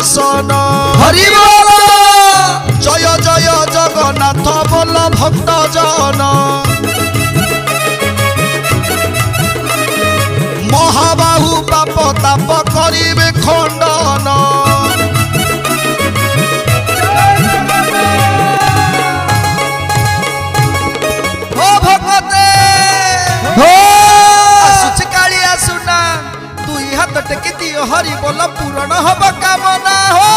दर्शन हरि बोल जय जय जगन्नाथ बोल भक्त जन महाबाहु पाप ताप करिबे खंडन हो भगते हो आसुच कालिया सुना दुई हाथ टेकी दियो हरि बोल पूरण हब कामना हो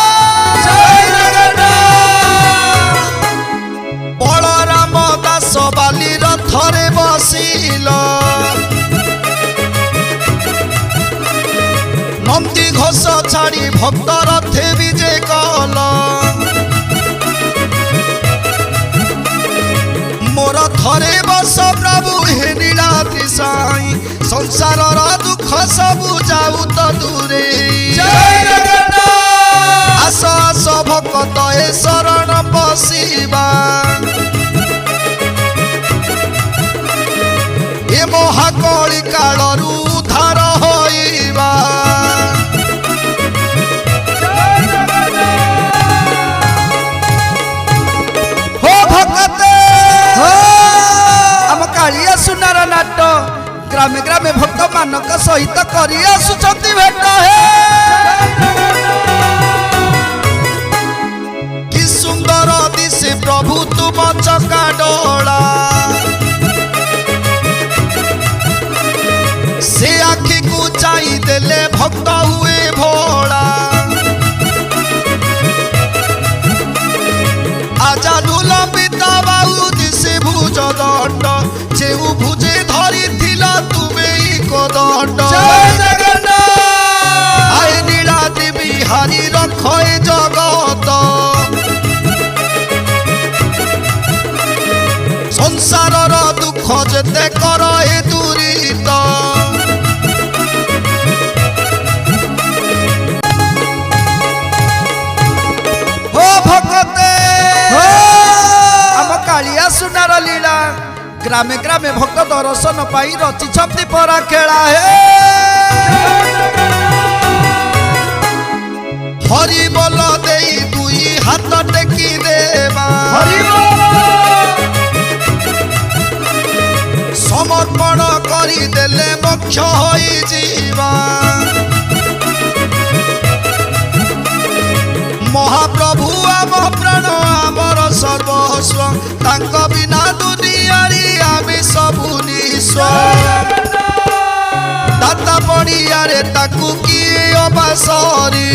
बलराम दास बाली रथरे बसिल नंदी घोष छाड़ी भक्त रथे विजे कल मोर थरे बस प्रभु हे नीलाद्रि साई संसार दुख सबु जाऊ तो दूरे आस आस भक्त ए शरण पशिबा ए महाकली कालरू उद्धार होइबा हो भगते आम कालिया सुनार नाट ग्रामे ग्रामे भक्त मानक सहित करी आसुचंती भेट हे कि सुंदर दिशे प्रभु तुम चका डोला से आखि को चाई देले भक्त हुए भोला आजा लंबिता बाहु दिशे भुज दंड जेउ भुजे धरी थिला तुमे दंड आए नीलाद्रि बिहारी रखए जगत संसार दुख जेते कर ए दूरित हो भगते आम कालिया सुनार लीला ग्रामे ग्रामे भक्त दर्शन पाई रची छपी परा खेला हे हरि बोल देई दुई हाथ टेकी देवा समर्पण करी देले मोक्ष होई जीवा महाप्रभु आम प्राण आमर सर्वस्व तांक बिना दुनियारी आमे सबु निस्व दाता पड़ियारे ताकू किए अबासरी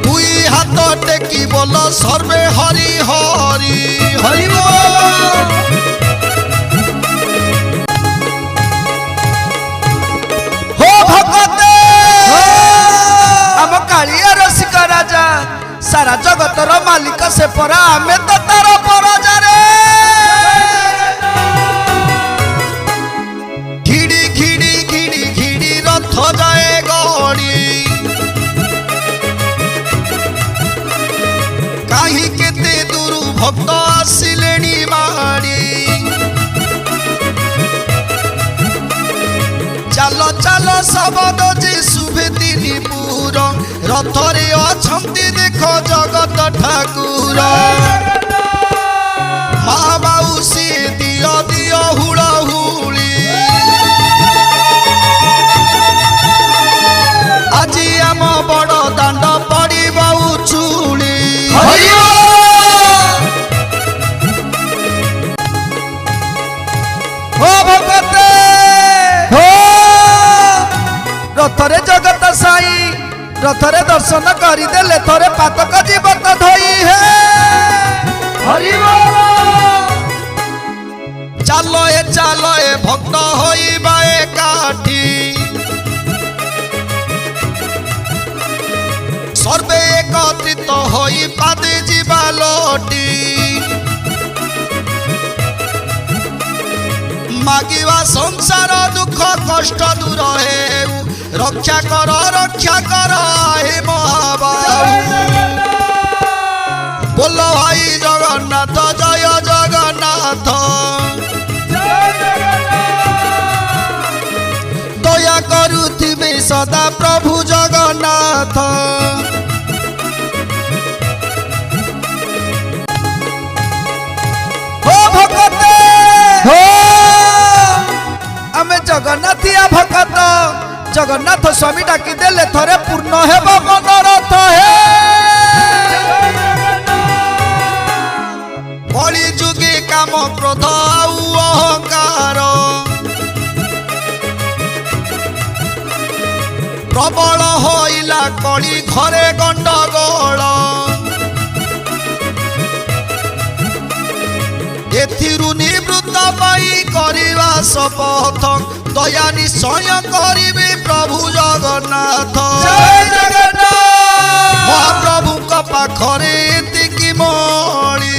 दुई हाथ टेकी बोल सर्वे हरि हरि हरि बोल हो भगते आम कालिया रसिक राजा सारा जगतर मालिक से परा आमे तो तार परजा रे घिड़ी घिड़ी घिड़ी घिड़ी रथ जाए गड़ी काहि केते दूर भक्त आसिलेनी माड़ी चल चल सबद जे शुभे दिनी पुर रथरे अछंती देख जगत ठाकुर माँ बाउसी दियो दियो हुड़ा हुड़ी আজি आम बड़ दांड पड़ी बहु चूड़ी हो भगते रथरे जगत साई रथरे दर्शन करिदेले थरे पातक जीवत धोई हे हरि चालो ए भक्त होइबा एकाठी सर्वे एकत्रित होई पादे जीवा लोटी मागिवा संसार दुख कष्ट दूर हेउ रक्षा कर हे महाबाहु बोल भाई जगन्नाथ जय जगन्नाथ दया करुथिबे सदा ଜଗନ୍ନାଥ। हो भगते हो आमे जगन्नाथिया भगत जगन्नाथ स्वामी डाकी देले थरे पूर्ण हेब मनोरथ हे कଳି ଯୁଗେ କାମ କ୍ରୋଧ ଆଉ ଅହଙ୍କାର ପ୍ରବଳ ହୋଇଲା କଳି ଘରେ ଗଣ୍ଡଗୋଳ ଏଥିରୁ ନିବୃତ୍ତ ପାଇ କରିବା ଶପଥ ଦୟା ନିଶ୍ଚୟ କରିବେ ପ୍ରଭୁ ଜଗନ୍ନାଥ। ଜୟ ଜଗନ୍ନାଥ ମହାପ୍ରଭୁଙ୍କ ପାଖରେ ଏତିକି ମଳି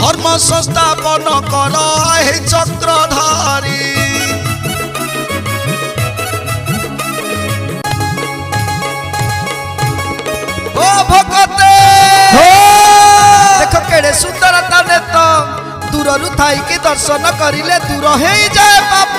ଧର୍ମ ସଂସ୍ଥାପନ କର ହେ ଚକ୍ରଧାରୀ। ओ भगते हो देख केड़े सुंदरता नेत दूररू थाई के दर्शन करिले दूर हे जाए पाप।